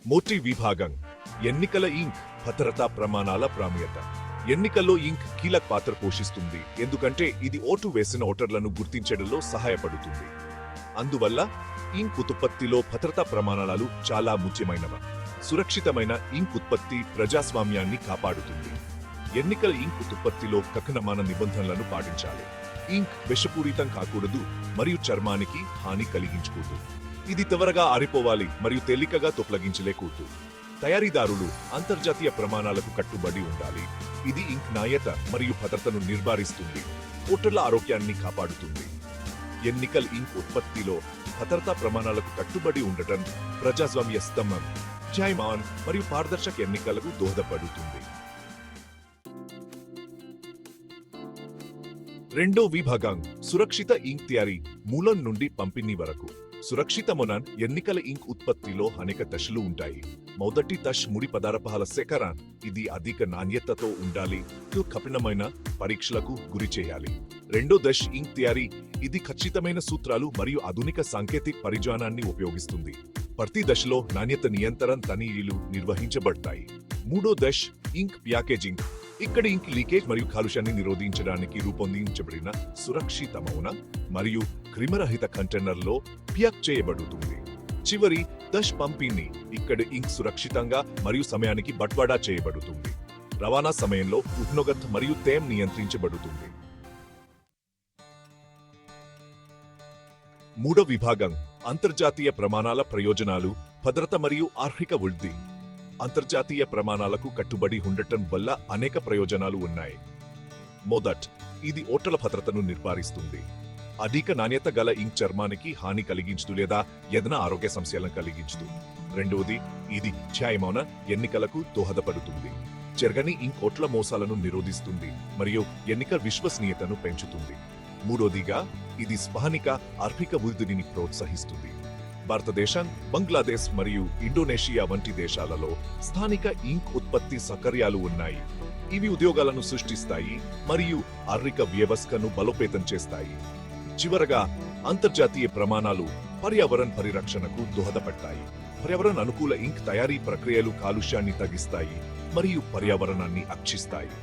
మోటి విభాగం ఎన్నికల ఇంక్ భద్రతా ప్రమాణాల ప్రాముఖ్యత. ఎన్నికల్లో ఇంక్ కీలక పాత్ర పోషిస్తుంది, ఎందుకంటే ఇది ఓటు వేసిన ఓటర్లను గుర్తించడంలో సహాయపడుతుంది. అందువల్ల ఇంక్ ఉత్పత్తిలో భద్రతా ప్రమాణాలు చాలా ముఖ్యమైనవి. సురక్షితమైన ఇంక్ ఉత్పత్తి ప్రజాస్వామ్యాన్ని కాపాడుతుంది. ఎన్నికల ఇంక్ ఉత్పత్తిలో కఠినమైన నిబంధనలను పాటించాలి. ఇంక్ విషపూరితం కాకూడదు మరియు చర్మానికి హాని కలిగించకూడదు. ఇది త్వరగా ఆరిపోవాలి మరియు తేలికగా తొలగించలేకూడదు. తయారీదారులు అంతర్జాతీయ ప్రమాణాలకు కట్టుబడి ఉండాలి. ఇది ఇంక్ నాణ్యత మరియు భద్రతను నిర్ధారిస్తుంది, ఓటర్ల ఆరోగ్యాన్ని కాపాడుతుంది. ఎన్నికల ఇంక్ ఉత్పత్తిలో భద్రతా ప్రమాణాలకు కట్టుబడి ఉండటం ప్రజాస్వామ్య స్తంభం, న్యాయమైన మరియు పారదర్శక ఎన్నికలకు దోహదపడుతుంది. రెండో విభాగం సురక్షిత ఇంక్ తయారీ మూలం నుండి పంపిణీ వరకు. సురక్షితమైన ఎన్నికల ఇంక్ ఉత్పత్తిలో అనేక దశలు ఉంటాయి. మొదటి దశ ముడి పదార్థాల సేకరణ. ఇది అధిక నాణ్యతతో ఉండాలి, కఠినమైన పరీక్షలకు గురి చేయాలి. రెండో దశ ఇంక్ తయారీ. ఇది ఖచ్చితమైన సూత్రాలు మరియు ఆధునిక సాంకేతిక పరిజ్ఞానాన్ని ఉపయోగిస్తుంది. ప్రతి దశలో నాణ్యత నియంత్రణ తనిఖీలు నిర్వహించబడతాయి. మూడో దశ ఇంక్ ప్యాకేజింగ్. ఇక్కడ ఇంక్ లీకేజ్ మరియు కాలుష్యాన్ని నిరోధించడానికి రూపొందించబడిన సురక్షితమైన మరియు క్రిమిరహిత కంటైనర్లో ప్యాక్ చేయబడుతుంది. చివరి దశ పంపిణీ. ఇక్కడ ఇంక్ సురక్షితంగా మరియు సమయానికి బట్వాడా చేయబడుతుంది. రవాణా సమయంలో ఉష్ణోగ్రత మరియు తేమ నియంత్రించబడుతుంది. మూడో విభాగం అంతర్జాతీయ ప్రమాణాల ప్రయోజనాలు, భద్రత మరియు ఆర్థిక వృద్ధి. అంతర్జాతీయ ప్రమాణాలకు కట్టుబడి ఉండటం వల్ల అనేక ప్రయోజనాలు ఉన్నాయి. మొదట, ఇది ఓటర్ల భద్రతను నిర్ధారిస్తుంది. అధిక నాణ్యత గల ఇంక్ చర్మానికి హాని కలిగించదు లేదా ఏదైనా ఆరోగ్య సమస్యలను కలిగించదు. రెండవది, ఇది న్యాయమైన ఎన్నికలకు దోహదపడుతుంది. జరగని ఇంక్ ఓట్ల మోసాలను నిరోధిస్తుంది మరియు ఎన్నికల విశ్వసనీయతను పెంచుతుంది. మూడోదిగా, ఇది స్థానిక ఆర్థిక వృద్ధిని ప్రోత్సహిస్తుంది. భారతదేశం, బంగ్లాదేశ్ మరియు ఇండోనేషియా వంటి దేశాలలో స్థానిక ఇంక్ ఉత్పత్తి సౌకర్యాలు ఉన్నాయి. ఇవి ఉద్యోగాలను సృష్టిస్తాయి మరియు ఆర్థిక వ్యవస్థను బలోపేతం చేస్తాయి. చివరగా, అంతర్జాతీయ ప్రమాణాలు పర్యావరణ పరిరక్షణకు దోహదపడతాయి. పర్యావరణ అనుకూల ఇంక్ తయారీ ప్రక్రియలు కాలుష్యాన్ని తగ్గిస్తాయి మరియు పర్యావరణాన్ని రక్షిస్తాయి.